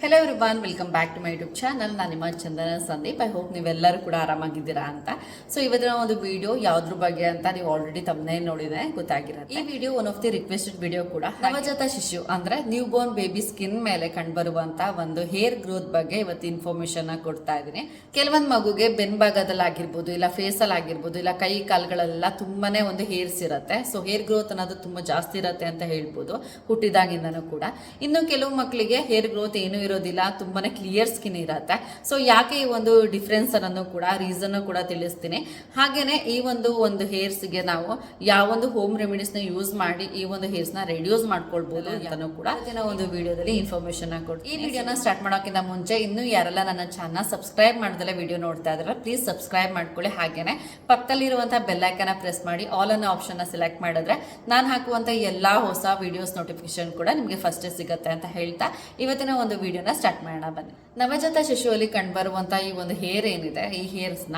Hello everyone, welcome back to my YouTube channel. ನಾನು ನಿಮ್ಮ ಚಂದನ Sandeep. I hope ನೀವೆಲ್ಲರೂ ಕೂಡ ಆರಾಮಾಗಿದ್ದೀರಾ ಅಂತ. ಸೊ ಇವತ್ತಿನ ಒಂದು ವಿಡಿಯೋ ಯಾವ್ದ್ರ ಬಗ್ಗೆ ಅಂತ ನೀವು ಆಲ್ರೆಡಿ ತಮ್ಮನೇ ನೋಡಿದ್ರೆ ಗೊತ್ತಾಗಿರುತ್ತೆ. ಈ video one of the requested video ಕೂಡ. ನವಜಾತ ಶಿಶು ಅಂದ್ರೆ ನ್ಯೂ ಬೋರ್ನ್ ಬೇಬಿ ಸ್ಕಿನ್ ಮೇಲೆ ಕಂಡುಬರುವಂತ ಒಂದು ಹೇರ್ ಗ್ರೋತ್ ಬಗ್ಗೆ ಇವತ್ತು ಇನ್ಫಾರ್ಮೇಶನ್ ಕೊಡ್ತಾ ಇದ್ದೀನಿ. ಕೆಲವೊಂದು ಮಗುಗೆ ಬೆನ್ ಭಾಗದಲ್ಲಿ ಆಗಿರ್ಬೋದು, ಇಲ್ಲ ಫೇಸ್ ಅಲ್ಲಿ ಆಗಿರ್ಬೋದು, ಇಲ್ಲ ಕೈ ಕಾಲುಗಳೆಲ್ಲ ತುಂಬಾನೇ ಒಂದು ಹೇರ್ಸ್ ಇರುತ್ತೆ. ಸೊ ಹೇರ್ ಗ್ರೋತ್ ಅನ್ನೋದು ತುಂಬಾ ಜಾಸ್ತಿ ಇರುತ್ತೆ ಅಂತ ಹೇಳ್ಬೋದು ಹುಟ್ಟಿದಾಗಿಂದನೂ ಕೂಡ. ಇನ್ನು ಕೆಲವು ಮಕ್ಕಳಿಗೆ ಹೇರ್ ಗ್ರೋತ್ ಏನು ಇರೋದಿಲ್ಲ, ತುಂಬಾನೇ ಕ್ಲಿಯರ್ ಸ್ಕಿನ್ ಇರುತ್ತೆ. ಸೊ ಯಾಕೆ ಈ ಒಂದು ಡಿಫ್ರೆನ್ಸ್ ಅನ್ನೋದು ಕೂಡ ರೀಸನ್ ಕೂಡ ತಿಳಿಸ್ತೀನಿ. ಹಾಗೇನೆ ಈ ಒಂದು ಹೇರ್ಸ್ಗೆ ನಾವು ಯಾವೊಂದು ಹೋಮ್ ರೆಮಿಡೀಸ್ ನ ಯೂಸ್ ಮಾಡಿ ಈ ಒಂದು ಹೇರ್ಸ್ ನ ರೆಡ್ಯೂಸ್ ಮಾಡ್ಕೊಳ್ಬಹುದು ಅಂತಾನು ಕೂಡ ಒಂದು ವಿಡಿಯೋದಲ್ಲಿ ಇನ್ಫಾರ್ಮೇಶನ್ ಕೊಡ್ತೀನಿ. ಈ ವಿಡಿಯೋನ ಸ್ಟಾರ್ಟ್ ಮಾಡೋಕ್ಕಿಂತ ಮುಂಚೆ ಇನ್ನೂ ಯಾರೆಲ್ಲ ನನ್ನ ಚಾನಲ್ ಸಬ್ಸ್ಕ್ರೈಬ್ ಮಾಡ್ದಲ್ಲ ವಿಡಿಯೋ ನೋಡ್ತಾ ಇದ್ರೆ ಪ್ಲೀಸ್ ಸಬ್ಸ್ಕ್ರೈಬ್ ಮಾಡ್ಕೊಳ್ಳಿ. ಹಾಗೇನೆ ಪಕ್ಕದಲ್ಲಿರುವಂತಹ ಬೆಲ್ ಐಕಾನ್ ಪ್ರೆಸ್ ಮಾಡಿ ಆಲ್ ಅನ್ನೋ ಆಪ್ಷನ್ ಸೆಲೆಕ್ಟ್ ಮಾಡಿದ್ರೆ ನಾನು ಹಾಕುವಂತ ಎಲ್ಲಾ ಹೊಸ ವಿಡಿಯೋಸ್ ನೋಟಿಫಿಕೇಶನ್ ಕೂಡ ನಿಮಗೆ ಫಸ್ಟ್ ಸಿಗುತ್ತೆ ಅಂತ ಹೇಳ್ತಾ ಇವತ್ತಿನ ಒಂದು ವಿಡಿಯೋನ ಸ್ಟಾರ್ಟ್ ಮಾಡೋಣ ಬನ್ನಿ. ನವಜಾತ ಶಿಶುವಲ್ಲಿ ಕಂಡುಬರುವಂತಹ ಈ ಒಂದು ಹೇರ್ ಏನಿದೆ, ಈ ಹೇರ್ಸ್ ನ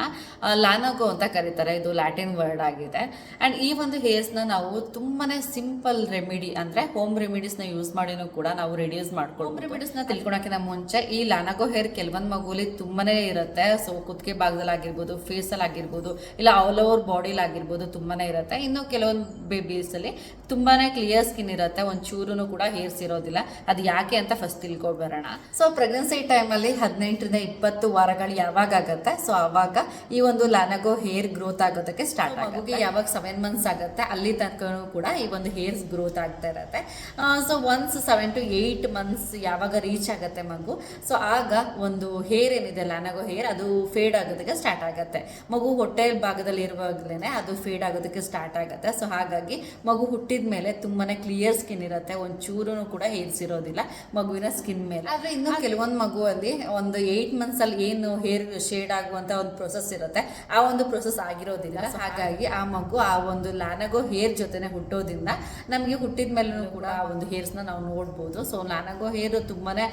ಲಾನಗೋ ಅಂತ ಕರೀತಾರೆ. ಇದು ಲ್ಯಾಟಿನ್ ವರ್ಡ್ ಆಗಿದೆ. ಅಂಡ್ ಈ ಒಂದು ಹೇರ್ಸ್ ನ ನಾವು ತುಂಬಾನೇ ಸಿಂಪಲ್ ರೆಮಿಡಿ ಅಂದ್ರೆ ಹೋಮ್ ರೆಮಿಡೀಸ್ ನ ಯೂಸ್ ಮಾಡಿನೂ ಕೂಡ ನಾವು ರೆಡ್ಯೂಸ್ ಮಾಡ್ಕೊಳ್ಳೋ. ಹೋಮ್ ರೆಮಿಡೀಸ್ ನ ತಿಳ್ಕೊಳಕ್ಕಿಂತ ಮುಂಚೆ ಈ ಲಾನಗೋ ಹೇರ್ ಕೆಲವೊಂದು ಮಗುಲಿ ತುಂಬಾನೇ ಇರುತ್ತೆ. ಸೊ ಕುತ್ತಿಗೆ ಭಾಗದಲ್ಲಿ ಆಗಿರ್ಬೋದು, ಫೇಸ್ ಅಲ್ಲಿ ಆಗಿರ್ಬೋದು, ಇಲ್ಲ ಆಲ್ ಓವರ್ ಬಾಡಿಲಿ ಆಗಿರ್ಬೋದು ತುಂಬಾನೇ ಇರುತ್ತೆ. ಇನ್ನು ಕೆಲವೊಂದು ಬೇಬೀಸ್ ಅಲ್ಲಿ ತುಂಬಾನೇ ಕ್ಲಿಯರ್ ಸ್ಕಿನ್ ಇರುತ್ತೆ, ಒಂಚೂರು ಕೂಡ ಹೇರ್ಸ್ ಇರೋದಿಲ್ಲ. ಅದು ಯಾಕೆ ಅಂತ ಫಸ್ಟ್ ತಿಳ್ಕೊಬರೋಣ. ಸೊ ಪ್ರೆಗ್ನೆನ್ಸಿ ಟೈಮ್ ಅಲ್ಲಿ 18ರಿಂದ 20 ವಾರಗಳು ಯಾವಾಗ ಆಗುತ್ತೆ, ಸೊ ಅವಾಗ ಈ ಒಂದು ಲಾನಗೋ ಹೇರ್ ಗ್ರೋತ್ ಆಗೋದಕ್ಕೆ ಸ್ಟಾರ್ಟ್ ಆಗುತ್ತೆ. ಯಾವಾಗ 7 ಮಂತ್ಸ್ ಆಗುತ್ತೆ ಅಲ್ಲಿ ತನಕ ಕೂಡ ಈ ಒಂದು ಹೇರ್ಸ್ ಗ್ರೋತ್ ಆಗ್ತಾ ಇರುತ್ತೆ. ಸೊ ಒನ್ಸ್ 7 to 8 ಮಂತ್ಸ್ ಯಾವಾಗ ರೀಚ್ ಆಗುತ್ತೆ ಮಗು, ಸೊ ಆಗ ಒಂದು ಹೇರ್ ಏನಿದೆ ಲಾನಗೋ ಹೇರ್ ಅದು ಫೇಡ್ ಆಗೋದಕ್ಕೆ ಸ್ಟಾರ್ಟ್ ಆಗುತ್ತೆ. ಮಗು ಹೊಟ್ಟೆ ಭಾಗದಲ್ಲಿ ಇರುವಾಗಲೇ ಅದು ಫೇಡ್ ಆಗೋದಕ್ಕೆ ಸ್ಟಾರ್ಟ್ ಆಗುತ್ತೆ. ಸೊ ಹಾಗಾಗಿ ಮಗು ಹುಟ್ಟಿದ ಮೇಲೆ ತುಂಬಾನೇ ಕ್ಲಿಯರ್ ಸ್ಕಿನ್ ಇರುತ್ತೆ, ಒಂಚೂರು ಕೂಡ ಹೇರ್ಸ್ ಇರೋದಿಲ್ಲ ಮಗುವಿನ ಸ್ಕಿನ್ ಮೇಲೆ. ಆದ್ರೆ ಇನ್ನು ಕೆಲವೊಂದು ಮಗುವಲ್ಲಿ ಒಂದು 8 ಮಂತ್ಸ್ ಅಲ್ಲಿ ಏನು ಹೇರ್ ಶೇಡ್ ಆಗುವಂತ ಒಂದು ಪ್ರೊಸೆಸ್ ಇರುತ್ತೆ, ಆ ಒಂದು ಪ್ರೊಸೆಸ್ ಆಗಿರೋದಿಲ್ಲ. ಹಾಗಾಗಿ ಆ ಮಗು ಆ ಒಂದು ಲಾನಗೋ ಹೇರ್ ಜೊತೆನೆ ಹುಟ್ಟೋದ್ರಿಂದ ನಮಗೆ ಹುಟ್ಟಿದ ಮೇಲೂ ಕೂಡ ಆ ಒಂದು ಹೇರ್ಸ್ ನ ನಾವು ನೋಡ್ಬೋದು. ಸೊ ಲಾನಗೋ ಹೇರ್ ತುಂಬಾನೇ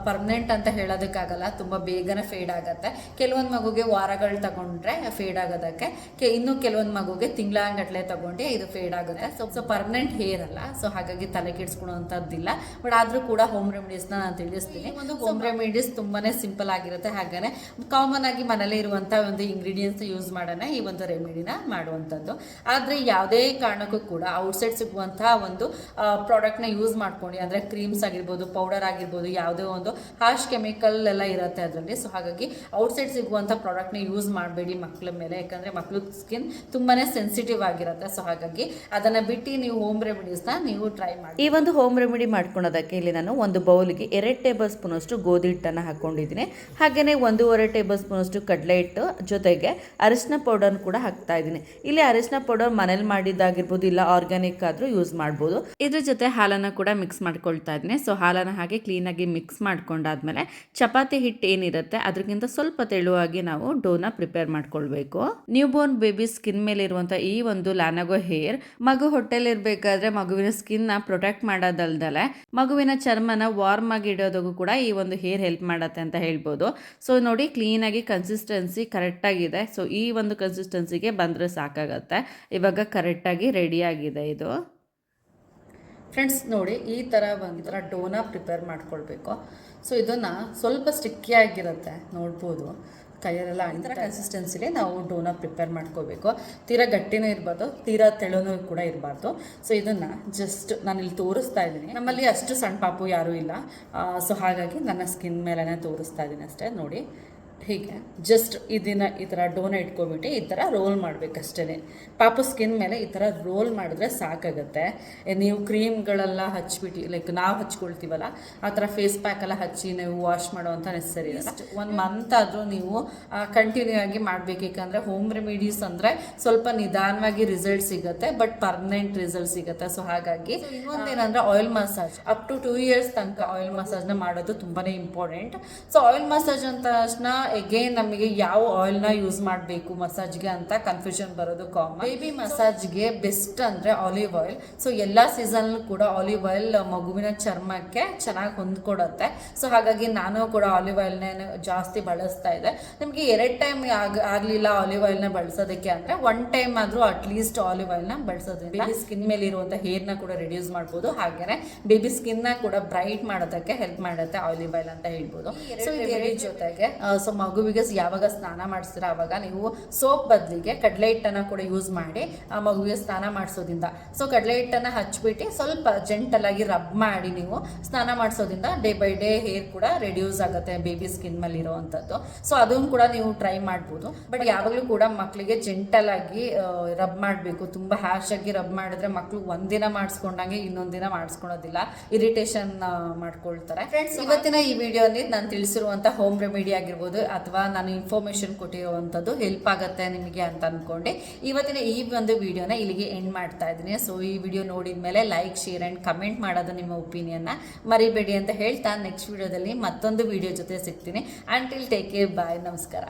ಪರ್ಮನೆಂಟ್ ಅಂತ ಹೇಳೋದಕ್ಕಾಗಲ್ಲ, ತುಂಬಾ ಬೇಗನೆ ಫೇಡ್ ಆಗುತ್ತೆ. ಕೆಲವೊಂದು ಮಗುಗೆ ವಾರಗಳು ತಗೊಂಡ್ರೆ ಫೇಡ್ ಆಗೋದಕ್ಕೆ, ಇನ್ನು ಕೆಲವೊಂದು ಮಗುಗೆ ತಿಂಗಳಾಂಗಟ್ಲೆ ತಗೊಂಡೆ ಇದು ಫೇಡ್ ಆಗುತ್ತೆ. ಸೊ ಪರ್ಮನೆಂಟ್ ಹೇರ್ ಅಲ್ಲ. ಸೊ ಹಾಗಾಗಿ ತಲೆ ಕೆಡಿಸ್ಕೊಳ್ಳುವಂತದ್ದಿಲ್ಲ. ಬಟ್ ಆದ್ರೂ ಕೂಡ ಹೋಮ್ ರೆಮಿಡೀಸ್ ನಾನು ತಿಳಿಸ್ತೀನಿ. ಒಂದು ಹೋಮ್ ರೆಮಿಡೀಸ್ ತುಂಬಾನೇ ಸಿಂಪಲ್ ಆಗಿರುತ್ತೆ. ಹಾಗೇನೆ ಕಾಮನ್ ಆಗಿ ಮನೇಲಿ ಇರುವಂತಹ ಒಂದು ಇಂಗ್ರೀಡಿಯೆಂಟ್ಸ್ ಯೂಸ್ ಮಾಡೋಣ ಈ ಒಂದು ರೆಮಿಡಿನ ಮಾಡುವಂಥದ್ದು. ಆದ್ರೆ ಯಾವುದೇ ಕಾರಣಕ್ಕೂ ಕೂಡ ಔಟ್ಸೈಡ್ ಸಿಗುವಂತಹ ಒಂದು ಪ್ರಾಡಕ್ಟ್ ನ ಯೂಸ್ ಮಾಡ್ಕೊಂಡು, ಅಂದ್ರೆ ಕ್ರೀಮ್ಸ್ ಆಗಿರ್ಬೋದು, ಪೌಡರ್ ಆಗಿರ್ಬೋದು, ಯಾವುದೇ ಒಂದು ಹಾರ್ಶ್ ಕೆಮಿಕಲ್ ಎಲ್ಲ ಇರುತ್ತೆ ಅದರಲ್ಲಿ. ಸೊ ಹಾಗಾಗಿ ಔಟ್ಸೈಡ್ ಸಿಗುವಂತ ಪ್ರಾಡಕ್ಟ್ ನ ಯೂಸ್ ಮಾಡಬೇಡಿ ಮಕ್ಕಳ ಮೇಲೆ, ಯಾಕಂದ್ರೆ ಮಕ್ಕಳ ಸ್ಕಿನ್ ತುಂಬಾನೇ ಸೆನ್ಸಿಟಿವ್ ಆಗಿರುತ್ತೆ. ಸೊ ಹಾಗಾಗಿ ಅದನ್ನ ಬಿಟ್ಟು ನೀವು ಹೋಮ್ ರೆಮಿಡೀಸ್ ನ ನೀವು ಟ್ರೈ ಮಾಡಿ. ಈ ಒಂದು ಹೋಮ್ ರೆಮಿಡಿ ಮಾಡ್ಕೊಳೋದಕ್ಕೆ ಇಲ್ಲಿ ನಾನು ಒಂದು ಬೌಲ್ಗೆ 2 ಟೇಬಲ್ ಸ್ಪೂನ್ ಅಷ್ಟು ಗೋಧಿ ಹಿಟ್ಟನ್ನು ಹಾಕೊಂಡಿದ್ದೀನಿ. ಹಾಗೆಯೇ 1.5 ಟೇಬಲ್ ಸ್ಪೂನ್ ಅಷ್ಟು ಕಡಲೆ ಹಿಟ್ಟು ಜೊತೆಗೆ ಅರಿಶಿನ ಪೌಡರ್ ಕೂಡ ಹಾಕ್ತಾ ಇದ್ದೀನಿ. ಇಲ್ಲಿ ಅರಿಶಿನ ಪೌಡರ್ ಮನೇಲಿ ಮಾಡಿದ್ದಾಗಿರ್ಬೋದು, ಇಲ್ಲ ಆರ್ಗ್ಯಾನಿಕ್ ಆದ್ರೂ ಯೂಸ್ ಮಾಡ್ಬೋದು. ಇದ್ರ ಜೊತೆ ಹಾಲನ್ನು ಕೂಡ ಮಿಕ್ಸ್ ಮಾಡ್ಕೊಳ್ತಾ ಇದ್ದೀನಿ. ಸೊ ಹಾಲನ್ನು ಹಾಗೆ ಕ್ಲೀನ್ ಆಗಿ ಮಿಕ್ಸ್ ಮಾಡ್ಕೊಂಡಾದ್ಮೇಲೆ ಚಪಾತಿ ಹಿಟ್ಟು ಏನಿರುತ್ತೆ ಅದಕ್ಕಿಂತ ಸ್ವಲ್ಪ ತೆಳುವಾಗಿ ನಾವು ಡೋನ ಪ್ರಿಪೇರ್ ಮಾಡ್ಕೊಳ್ಬೇಕು. ನ್ಯೂ ಬೋರ್ನ್ ಬೇಬಿ ಸ್ಕಿನ್ ಮೇಲೆ ಇರುವಂತಹ ಈ ಒಂದು ಲಾನಗೋ ಹೇರ್ ಮಗು ಹೊಟ್ಟೆಲಿ ಇರ್ಬೇಕಾದ್ರೆ ಮಗುವಿನ ಸ್ಕಿನ್ ನ ಪ್ರೊಟೆಕ್ಟ್ ಮಾಡೋದಲ್ದಲೆ ಮಗುವಿನ ಚರ್ಮನ ವಾರ್ಮ್ ಆಗಿ ಇಡೋದಕ್ಕೂ ಕೂಡ ಈ ಒಂದು ಹೇರ್ ಹೆಲ್ಪ್ ಮಾಡುತ್ತೆ ಅಂತ ಹೇಳ್ಬೋದು. ಸೊ ನೋಡಿ, ಕ್ಲೀನ್ ಆಗಿ ಕನ್ಸಿಸ್ಟೆನ್ಸಿ ಕರೆಕ್ಟ್ ಆಗಿದೆ. ಸೊ ಈ ಒಂದು ಕನ್ಸಿಸ್ಟೆನ್ಸಿಗೆ ಬಂದ್ರೆ ಸಾಕಾಗತ್ತೆ. ಇವಾಗ ಕರೆಕ್ಟ್ ಆಗಿ ರೆಡಿ ಆಗಿದೆ ಇದು. ಫ್ರೆಂಡ್ಸ್ ನೋಡಿ, ಈ ಥರ ಒಂಥರ ಡೋನ ಪ್ರಿಪೇರ್ ಮಾಡ್ಕೊಳ್ಬೇಕು. ಸೊ ಇದನ್ನು ಸ್ವಲ್ಪ ಸ್ಟಿಕ್ಕಿ ಆಗಿರುತ್ತೆ ನೋಡ್ಬೋದು, ಕೈಯಲ್ಲೆಲ್ಲ ಈ ಥರ ಕನ್ಸಿಸ್ಟೆನ್ಸಿಲಿ ನಾವು ಡೋನ ಪ್ರಿಪೇರ್ ಮಾಡ್ಕೋಬೇಕು. ತೀರಾ ಗಟ್ಟಿನೂ ಇರಬಾರ್ದು, ತೀರಾ ತೆಳುನೂ ಕೂಡ ಇರಬಾರ್ದು. ಸೊ ಇದನ್ನು ಜಸ್ಟ್ ನಾನು ಇಲ್ಲಿ ತೋರಿಸ್ತಾ ಇದ್ದೀನಿ. ನಮ್ಮಲ್ಲಿ ಅಷ್ಟು ಸಣ್ಣ ಪಾಪು ಯಾರೂ ಇಲ್ಲ. ಸೊ ಹಾಗಾಗಿ ನನ್ನ ಸ್ಕಿನ್ ಮೇಲೇ ತೋರಿಸ್ತಾ ಇದ್ದೀನಿ ಅಷ್ಟೇ. ನೋಡಿ, ಹೀಗೆ ಜಸ್ಟ್ ಇದನ್ನ ಈ ಥರ ಡೋನ ಇಟ್ಕೊಬಿಟ್ಟು ಈ ಥರ ರೋಲ್ ಮಾಡಬೇಕಷ್ಟೇ. ಪಾಪು ಸ್ಕಿನ್ ಮೇಲೆ ಈ ಥರ ರೋಲ್ ಮಾಡಿದ್ರೆ ಸಾಕಾಗುತ್ತೆ. ನೀವು ಕ್ರೀಮ್ಗಳೆಲ್ಲ ಹಚ್ಬಿಟ್ಟು, ಲೈಕ್ ನಾವು ಹಚ್ಕೊಳ್ತೀವಲ್ಲ ಆ ಥರ ಫೇಸ್ ಪ್ಯಾಕ್ ಎಲ್ಲ ಹಚ್ಚಿ ನೀವು ವಾಶ್ ಮಾಡೋವಂಥ ನೆಸಸರಿ ಇಲ್ಲ. 1 ಮಂತ್ ಆದರೂ ನೀವು ಕಂಟಿನ್ಯೂ ಆಗಿ ಮಾಡಬೇಕು. ಯಾಕಂದರೆ ಹೋಮ್ ರೆಮಿಡೀಸ್ ಅಂದರೆ ಸ್ವಲ್ಪ ನಿಧಾನವಾಗಿ ರಿಸಲ್ಟ್ ಸಿಗುತ್ತೆ, ಬಟ್ ಪರ್ಮನೆಂಟ್ ರಿಸಲ್ಟ್ ಸಿಗುತ್ತೆ. ಸೊ ಹಾಗಾಗಿ ಇನ್ನೊಂದೇನಂದರೆ oil massage up to 2 years ತನಕ ಆಯಿಲ್ ಮಸಾಜ್ನ ಮಾಡೋದು ತುಂಬಾ ಇಂಪಾರ್ಟೆಂಟ್. ಸೊ ಆಯಿಲ್ ಮಸಾಜ್ ಅಂತ ತಕ್ಷಣ ಎಗೇನ್ ನಮಗೆ ಯಾವ ಆಯಿಲ್ನ ಯೂಸ್ ಮಾಡಬೇಕು ಮಸಾಜ್ಗೆ ಅಂತ ಕನ್ಫ್ಯೂಷನ್ ಬರೋದು ಕಾಮನ್. ಬೇಬಿ ಮಸಾಜ್ಗೆ ಬೆಸ್ಟ್ ಅಂದರೆ ಆಲಿವ್ ಆಯಿಲ್. ಸೊ ಎಲ್ಲ ಸೀಸನ್ ಕೂಡ ಆಲಿವ್ ಆಯಿಲ್ ಮಗುವಿನ ಚರ್ಮಕ್ಕೆ ಚೆನ್ನಾಗಿ ಹೊಂದ್ಕೊಡುತ್ತೆ. ಸೊ ಹಾಗಾಗಿ ನಾನು ಕೂಡ ಆಲಿವ್ ಆಯಿಲ್ನೇ ಜಾಸ್ತಿ ಬಳಸ್ತಾ ಇದ್ದೆ. ನಿಮಗೆ 2 ಟೈಮ್ ಆಗಲಿಲ್ಲ ಆಲಿವ್ ಆಯಿಲ್ನ ಬಳಸೋದಕ್ಕೆ ಅಂದರೆ 1 ಟೈಮ್ ಆದರೂ ಅಟ್ಲೀಸ್ಟ್ ಆಲಿವ್ ಆಯಿಲ್ನ ಬಳಸೋದ್ರಿಂದ ಬೇಬಿ ಸ್ಕಿನ್ ಮೇಲೆ ಇರುವಂಥ ಹೇರ್ನ ಕೂಡ ರಿಡ್ಯೂಸ್ ಮಾಡ್ಬೋದು. ಹಾಗೆಯೇ ಬೇಬಿ ಸ್ಕಿನ್ನ ಕೂಡ ಬ್ರೈಟ್ ಮಾಡೋದಕ್ಕೆ ಹೆಲ್ಪ್ ಮಾಡುತ್ತೆ ಆಲಿವ್ ಆಯಿಲ್ ಅಂತ ಹೇಳ್ಬೋದು. ಸೊ ಇದರ ಜೊತೆಗೆ ಸೊ ಮಗುವಿಗೆ ಯಾವಾಗ ಸ್ನಾನ ಮಾಡಿಸ್ತೀರ ಆವಾಗ ನೀವು ಸೋಪ್ ಬದಲಿಗೆ ಕಡಲೆ ಹಿಟ್ಟನ್ನು ಕೂಡ ಯೂಸ್ ಮಾಡಿ ಆ ಮಗುವಿಗೆ ಸ್ನಾನ ಮಾಡಿಸೋದ್ರಿಂದ, ಸೊ ಕಡಲೆ ಹಿಟ್ಟನ್ನು ಹಚ್ಬಿಟ್ಟು ಸ್ವಲ್ಪ ಜೆಂಟಲ್ ಆಗಿ ರಬ್ ಮಾಡಿ ನೀವು ಸ್ನಾನ ಮಾಡಿಸೋದ್ರಿಂದ ಡೇ ಬೈ ಡೇ ಹೇರ್ ಕೂಡ ರೆಡ್ಯೂಸ್ ಆಗುತ್ತೆ ಬೇಬಿ ಸ್ಕಿನ್ ಮೇಲೆ ಇರುವಂಥದ್ದು. ಸೊ ಅದನ್ನು ಕೂಡ ನೀವು ಟ್ರೈ ಮಾಡ್ಬೋದು. ಬಟ್ ಯಾವಾಗಲೂ ಕೂಡ ಮಕ್ಕಳಿಗೆ ಜೆಂಟಲ್ ಆಗಿ ರಬ್ ಮಾಡಬೇಕು. ತುಂಬ ಹ್ಯಾಶ್ ಆಗಿ ರಬ್ ಮಾಡಿದ್ರೆ ಮಕ್ಕಳು ಒಂದಿನ ಮಾಡಿಸ್ಕೊಂಡಂಗೆ ಇನ್ನೊಂದು ದಿನ ಮಾಡಿಸ್ಕೊಳೋದಿಲ್ಲ, ಇರಿಟೇಷನ್ ಮಾಡ್ಕೊಳ್ತಾರೆ. ಫ್ರೆಂಡ್ಸ್, ಇವತ್ತಿನ ಈ ವಿಡಿಯೋಲಿ ನಾನು ತಿಳಿಸಿರುವಂಥ ಹೋಮ್ ರೆಮಿಡಿ ಆಗಿರ್ಬೋದು ಅಥವಾ ನಾನು ಇನ್ಫಾರ್ಮೇಶನ್ ಕೊಟ್ಟಿರುವಂಥದ್ದು ಹೆಲ್ಪ್ ಆಗುತ್ತೆ ನಿಮಗೆ ಅಂತ ಅಂದ್ಕೊಂಡು ಇವತ್ತಿನ ಈ ಒಂದು ವಿಡಿಯೋನ ಇಲ್ಲಿಗೆ ಎಂಡ್ ಮಾಡ್ತಾ ಇದ್ದೀನಿ. ಸೊ ಈ ವಿಡಿಯೋ ನೋಡಿದ ಮೇಲೆ ಲೈಕ್, ಶೇರ್ ಆ್ಯಂಡ್ ಕಮೆಂಟ್ ಮಾಡೋದು ನಿಮ್ಮ ಒಪಿನಿಯನ್ನ ಮರಿಬೇಡಿ ಅಂತ ಹೇಳ್ತಾ ನೆಕ್ಸ್ಟ್ ವಿಡಿಯೋದಲ್ಲಿ ಮತ್ತೊಂದು ವಿಡಿಯೋ ಜೊತೆ ಸಿಗ್ತೀನಿ. ಅಂಟಿಲ್ ಟೇಕ್ ಕೇರ್, ಬಾಯ್, ನಮಸ್ಕಾರ.